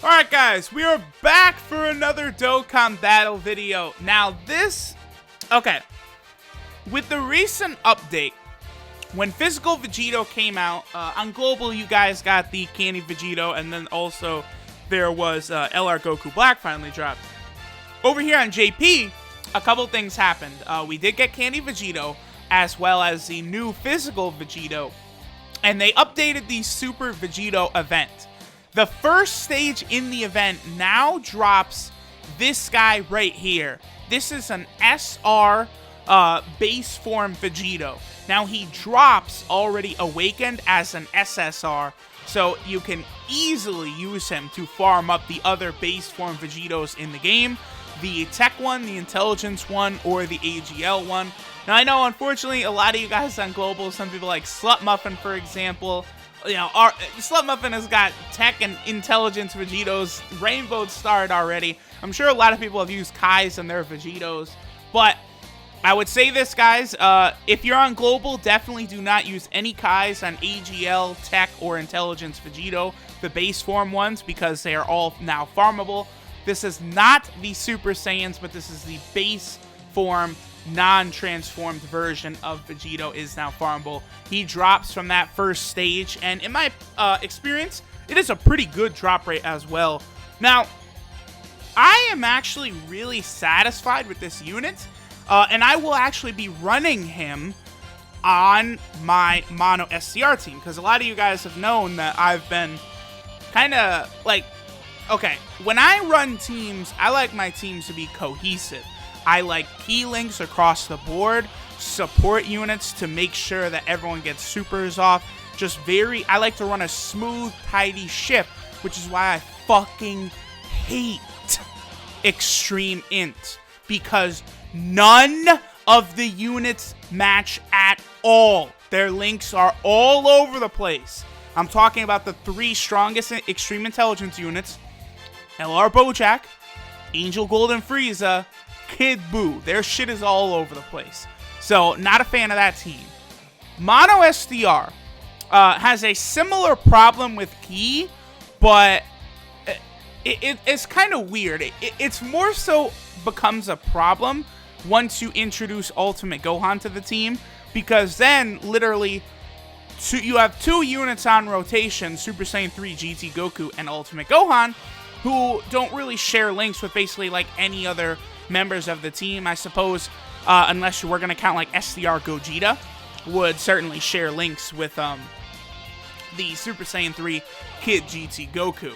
Alright guys, we are back for another Dokkan battle video. Now okay, with the recent update, when Physical Vegito came out, on Global you guys got the Candy Vegito, and then also there was LR Goku Black finally dropped. Over here on JP, a couple things happened. We did get Candy Vegito, as well as the new Physical Vegito, and they updated the Super Vegito event. The first stage in the event now drops this guy right here. This is an SR base form Vegito. Now he drops already awakened as an SSR, so you can easily use him to farm up the other base form Vegitos in the game. The Tech one, the Intelligence one, or the AGL one. Now I know, unfortunately, a lot of you guys on Global, some people like Slut Muffin, for example, you know, Slut Muffin has got Tech and Intelligence Vegitos rainbow starred already. I'm sure a lot of people have used Kais in their Vegitos, but I would say this, guys, if you're on Global, definitely do not use any Kais on AGL, Tech, or Intelligence Vegito, the base form ones, because they are all now farmable. This is not the Super Saiyans, but this is the base form non-transformed version of Vegito is now farmable. He drops from that first stage, and in my experience, it is a pretty good drop rate as well. Now, I am actually really satisfied with this unit, and I will actually be running him on my Mono STR team, because a lot of you guys have known that I've been kind of like, okay, when I run teams, I like my teams to be cohesive. I like key links across the board, support units to make sure that everyone gets supers off. I like to run a smooth, tidy ship, which is why I fucking hate Extreme Int, because none of the units match at all. Their links are all over the place. I'm talking about the 3 strongest Extreme Intelligence units: LR Bojack, Angel Golden Frieza, Kid Buu. Their shit is all over the place. So, not a fan of that team. Mono STR has a similar problem with Ki, but it's kind of weird. It's more so becomes a problem once you introduce Ultimate Gohan to the team, because then, literally, you have 2 units on rotation, Super Saiyan 3 GT Goku and Ultimate Gohan, who don't really share links with basically like any other members of the team. I suppose, unless you were going to count like STR Gogeta, would certainly share links with the Super Saiyan 3 Kid GT Goku.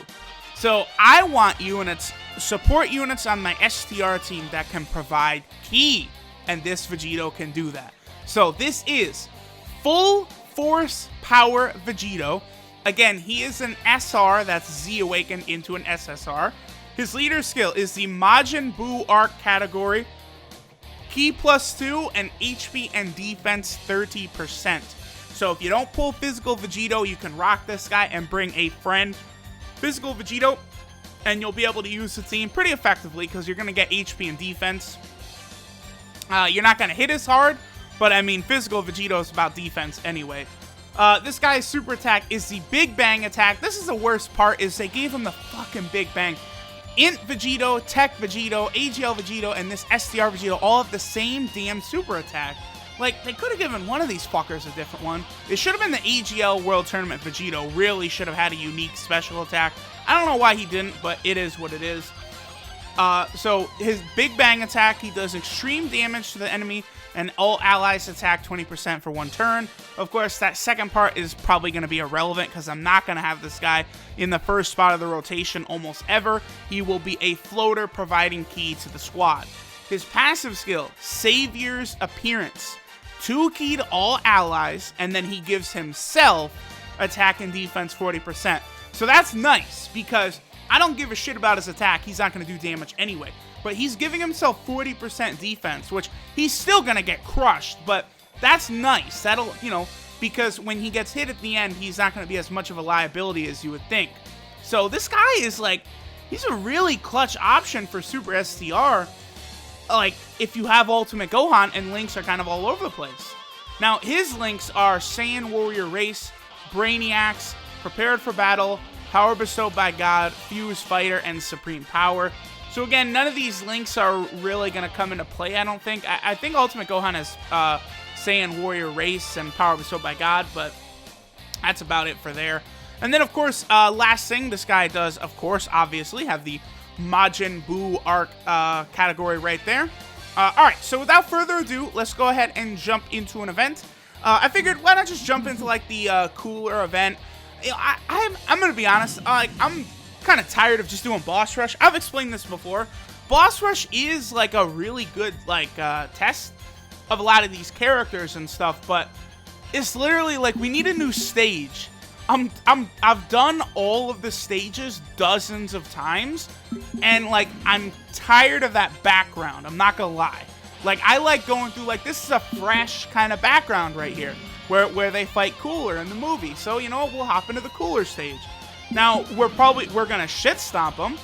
So I want units, support units on my STR team that can provide Ki, and this Vegito can do that. So this is full force power Vegito. Again, he is an SR, that's Z awakened into an SSR. His leader skill is the Majin Buu arc category, Ki +2, and HP and defense 30%. So if you don't pull Physical Vegito, you can rock this guy and bring a friend Physical Vegito, and you'll be able to use the team pretty effectively, because you're going to get HP and defense. You're not going to hit as hard, but I mean, Physical Vegito is about defense anyway. This guy's super attack is the Big Bang attack. This is the worst part, is they gave him the fucking Big Bang. Int Vegito, Tech Vegito, AGL Vegito, and this STR Vegito all have the same damn super attack. Like, they could have given one of these fuckers a different one. It should have been the AGL World Tournament Vegito. Really should have had a unique special attack. I don't know why he didn't, but it is what it is. So his Big Bang attack, he does extreme damage to the enemy, and all allies attack 20% for 1 turn. Of course, that second part is probably going to be irrelevant, because I'm not going to have this guy in the first spot of the rotation almost ever. He will be a floater providing Ki to the squad. His passive skill, Savior's Appearance. 2 Ki to all allies, and then he gives himself attack and defense 40%. So that's nice, because I don't give a shit about his attack. He's not going to do damage anyway. But he's giving himself 40% defense, which he's still going to get crushed. But that's nice. That'll, you know, because when he gets hit at the end, he's not going to be as much of a liability as you would think. So this guy is like, he's a really clutch option for Super STR. Like, if you have Ultimate Gohan, and links are kind of all over the place. Now, his links are Saiyan Warrior Race, Brainiacs, Prepared for Battle, Power Bestowed by God, Fuse Fighter, and Supreme Power. So again, none of these links are really going to come into play, I don't think. I think Ultimate Gohan has Saiyan Warrior Race and Power Bestowed by God, but that's about it for there. And then, of course, last thing, this guy does, of course, obviously, have the Majin Buu arc category right there. Alright, so without further ado, let's go ahead and jump into an event. I figured, why not just jump into, like, the cooler event? You know, I'm going to be honest, I'm kind of tired of just doing Boss Rush. I've explained this before. Boss Rush is, like, a really good, like, test of a lot of these characters and stuff, but it's literally, like, we need a new stage. I've done all of the stages dozens of times, and, like, I'm tired of that background. I'm not gonna lie. Like, I like going through, like, this is a fresh kind of background right here, where they fight Cooler in the movie. So, you know what, we'll hop into the Cooler stage. Now, we're gonna shit stomp them,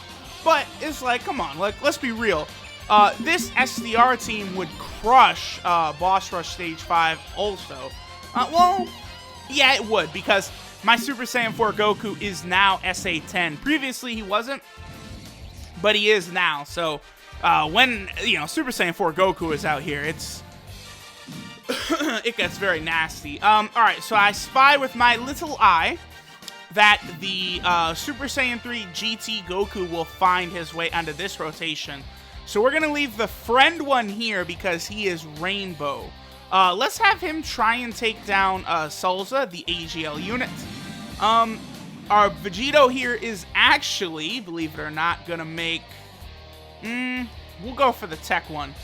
but it's like, come on, like, let's be real. This STR team would crush Boss Rush Stage 5 also. Well, yeah, it would, because my Super Saiyan 4 Goku is now SA10. Previously, he wasn't, but he is now. So, when, you know, Super Saiyan 4 Goku is out here, it's... it gets very nasty. Alright, so I spy with my little eye that the Super Saiyan 3 GT Goku will find his way onto this rotation. So we're going to leave the friend one here because he is Rainbow. Let's have him try and take down Salza, the AGL unit. Our Vegito here is actually, believe it or not, going to make... we'll go for the tech one.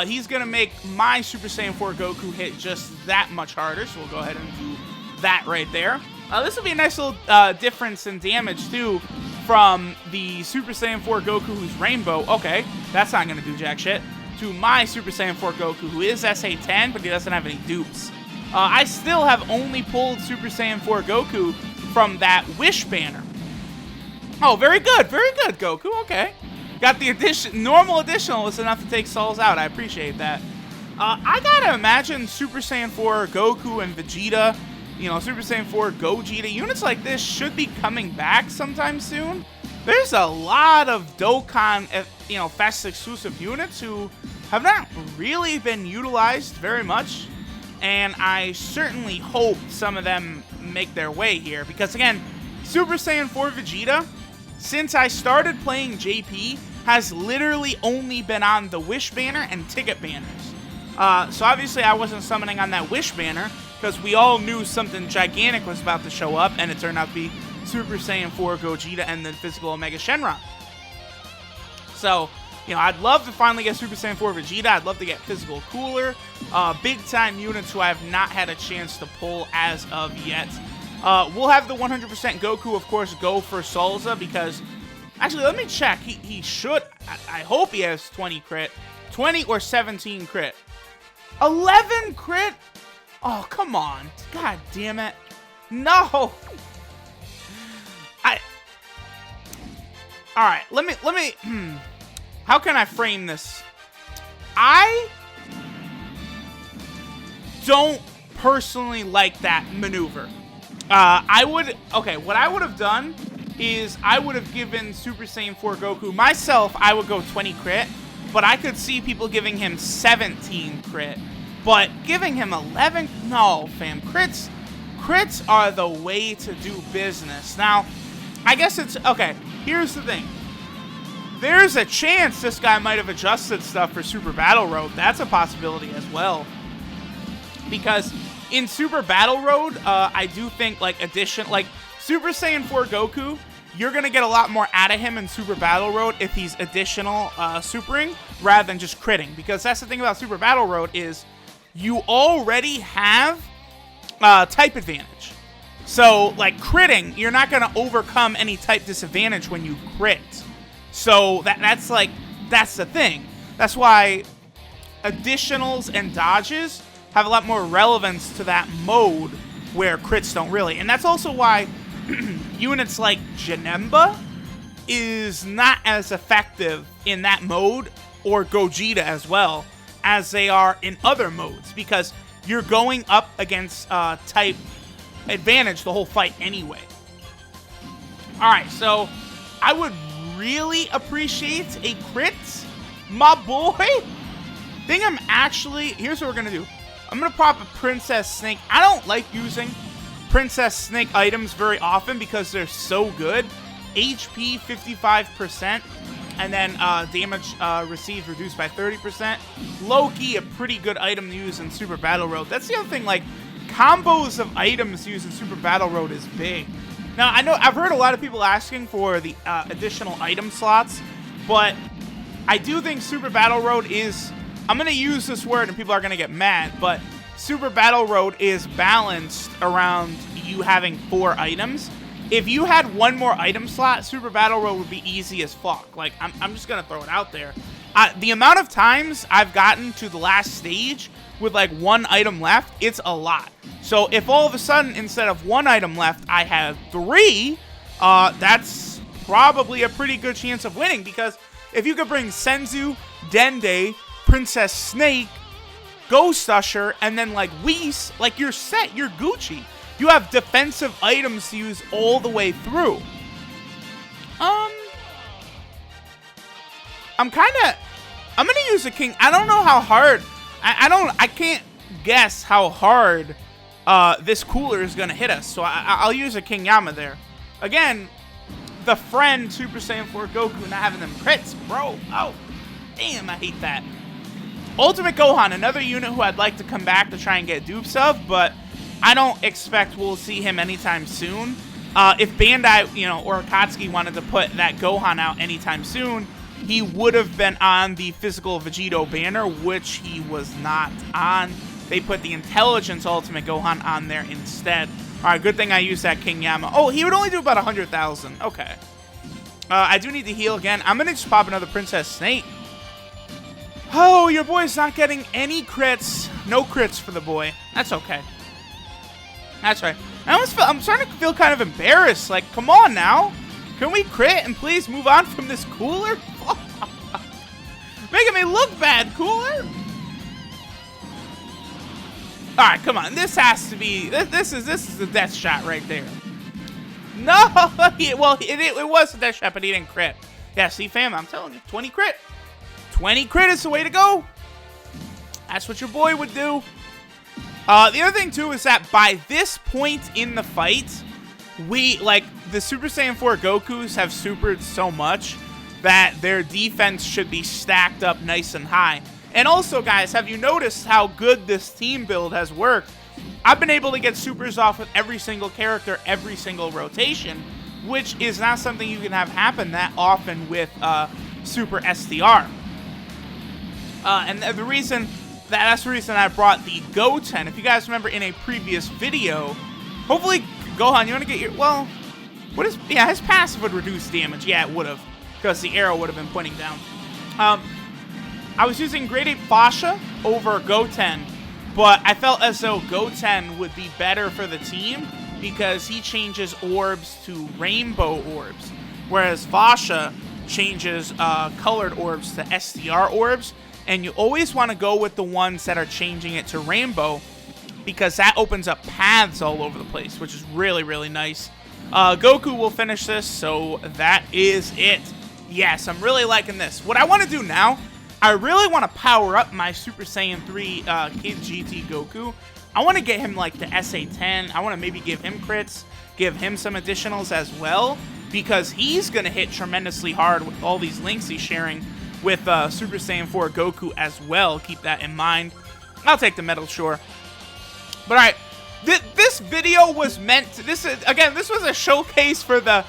He's going to make my Super Saiyan 4 Goku hit just that much harder, so we'll go ahead and do that right there. This will be a nice little difference in damage, too, from the Super Saiyan 4 Goku who's Rainbow. Okay, that's not going to do jack shit. To my Super Saiyan 4 Goku, who is SA10, but he doesn't have any dupes. I still have only pulled Super Saiyan 4 Goku from that Wish banner. Oh, very good, Goku, okay. Got the normal additional was enough to take Souls out. I appreciate that. I gotta imagine Super Saiyan 4 Goku and Vegeta, you know, Super Saiyan 4 Gogeta, units like this should be coming back sometime soon. There's a lot of Dokkan, you know, fast exclusive units who have not really been utilized very much, and I certainly hope some of them make their way here, because again, Super Saiyan 4 Vegeta, since I started playing JP, has literally only been on the Wish banner and ticket banners. So obviously I wasn't summoning on that Wish banner, because we all knew something gigantic was about to show up, and it turned out to be Super Saiyan 4 Gogeta and the physical Omega Shenron. So, you know, I'd love to finally get Super Saiyan 4 Vegeta. I'd love to get physical Cooler. Big-time units who I have not had a chance to pull as of yet. We'll have the 100% Goku, of course, go for Salza, because... Actually, let me check. He should... I hope he has 20 crit. 20 or 17 crit. 11 crit? Oh, come on. God damn it. No! Alright, let me... How can I frame this? I don't personally like that maneuver. Okay, what I would have done is I would have given Super Saiyan 4 Goku, myself, I would go 20 crit, but I could see people giving him 17 crit. But giving him 11, no, fam. Crits are the way to do business. Now, I guess it's, okay, here's the thing. There's a chance this guy might have adjusted stuff for Super Battle Road. That's a possibility as well. Because in Super Battle Road, I do think, like, Super Saiyan 4 Goku, you're going to get a lot more out of him in Super Battle Road if he's additional supering rather than just critting. Because that's the thing about Super Battle Road is you already have type advantage. So, like, critting, you're not going to overcome any type disadvantage when you crit. So, that's the thing. That's why additionals and dodges have a lot more relevance to that mode where crits don't really. And that's also why units like Janemba is not as effective in that mode, or Gogeta as well, as they are in other modes, because you're going up against type advantage the whole fight anyway. All right, so I would really appreciate a crit, my boy. Think I'm actually, here's what we're gonna do. I'm gonna pop a Princess Snake. I don't like using Princess Snake items very often because they're so good. HP 55%, and then damage received reduced by 30%. Low-key, a pretty good item to use in Super Battle Road. That's the other thing, like, combos of items used in Super Battle Road is big. Now, I know I've heard a lot of people asking for the additional item slots, but I do think Super Battle Road is, I'm going to use this word and people are going to get mad, but Super Battle Road is balanced around you having 4 items. If you had one more item slot, Super Battle Road would be easy as fuck. Like, I'm just going to throw it out there. The amount of times I've gotten to the last stage with, like, 1 item left, it's a lot. So if all of a sudden, instead of 1 item left, I have 3, that's probably a pretty good chance of winning. Because if you could bring Senzu, Dende, Princess Snake, Ghost Usher, and then, like, Whis, like, you're set. You're Gucci. You have defensive items to use all the way through. I'm gonna use a king. I don't know how hard. I can't guess how hard this cooler is gonna hit us. So I'll use a King Yama there. Again, the friend Super Saiyan 4 Goku not having them crits, bro. Oh, damn, I hate that. Ultimate Gohan, another unit who I'd like to come back to try and get dupes of, but I don't expect we'll see him anytime soon. If Bandai, or Akatsuki wanted to put that Gohan out anytime soon, he would have been on the Physical Vegito banner, which he was not on. They put the Intelligence Ultimate Gohan on there instead. Alright, good thing I used that King Yama. Oh, he would only do about 100,000. Okay. I do need to heal again. I'm going to just pop another Princess Snake. Oh, your boy's not getting any crits. No crits for the boy. That's okay. That's right. I'm starting to feel kind of embarrassed. Like, come on now. Can we crit and please move on from this cooler? Making me look bad, cooler. Alright, come on. This has to be... This is the death shot right there. No! Well, it was a death shot, but he didn't crit. Yeah, see, fam, I'm telling you. 20 crit. 20 crit is the way to go. That's what your boy would do. The other thing, too, is that by this point in the fight, the Super Saiyan 4 Gokus have supered so much that their defense should be stacked up nice and high. And also, guys, have you noticed how good this team build has worked? I've been able to get supers off with every single character, every single rotation, which is not something you can have happen that often with Super STR. And that's the reason I brought the Goten. If you guys remember in a previous video, hopefully, Gohan, you want to get your... Well, yeah, his passive would reduce damage. Yeah, it would have, because the arrow would have been pointing down. I was using Grade 8 Fasha over Goten, but I felt as though Goten would be better for the team because he changes orbs to rainbow orbs, whereas Fasha changes colored orbs to STR orbs. And you always want to go with the ones that are changing it to rainbow because that opens up paths all over the place, which is really, really nice. Goku will finish this, so that is it. Yes, I'm really liking this. What I want to do now, I really want to power up my Super Saiyan 3 Kid GT Goku. I want to get him like the SA-10. I want to maybe give him crits, give him some additionals as well, because he's going to hit tremendously hard with all these links he's sharing with Super Saiyan 4 Goku as well. Keep that in mind. I'll take the medal, sure. But alright, this video was meant to... This was a showcase for the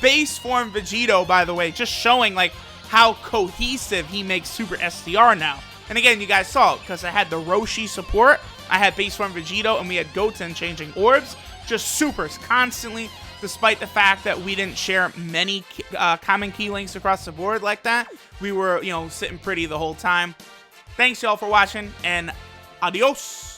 base form Vegito, by the way. Just showing, like, how cohesive he makes Super STR now. And again, you guys saw it, because I had the Roshi support, I had base form Vegito, and we had Goten changing orbs. Just supers constantly, despite the fact that we didn't share many common key links across the board like that. We were, sitting pretty the whole time. Thanks, y'all, for watching, and adios.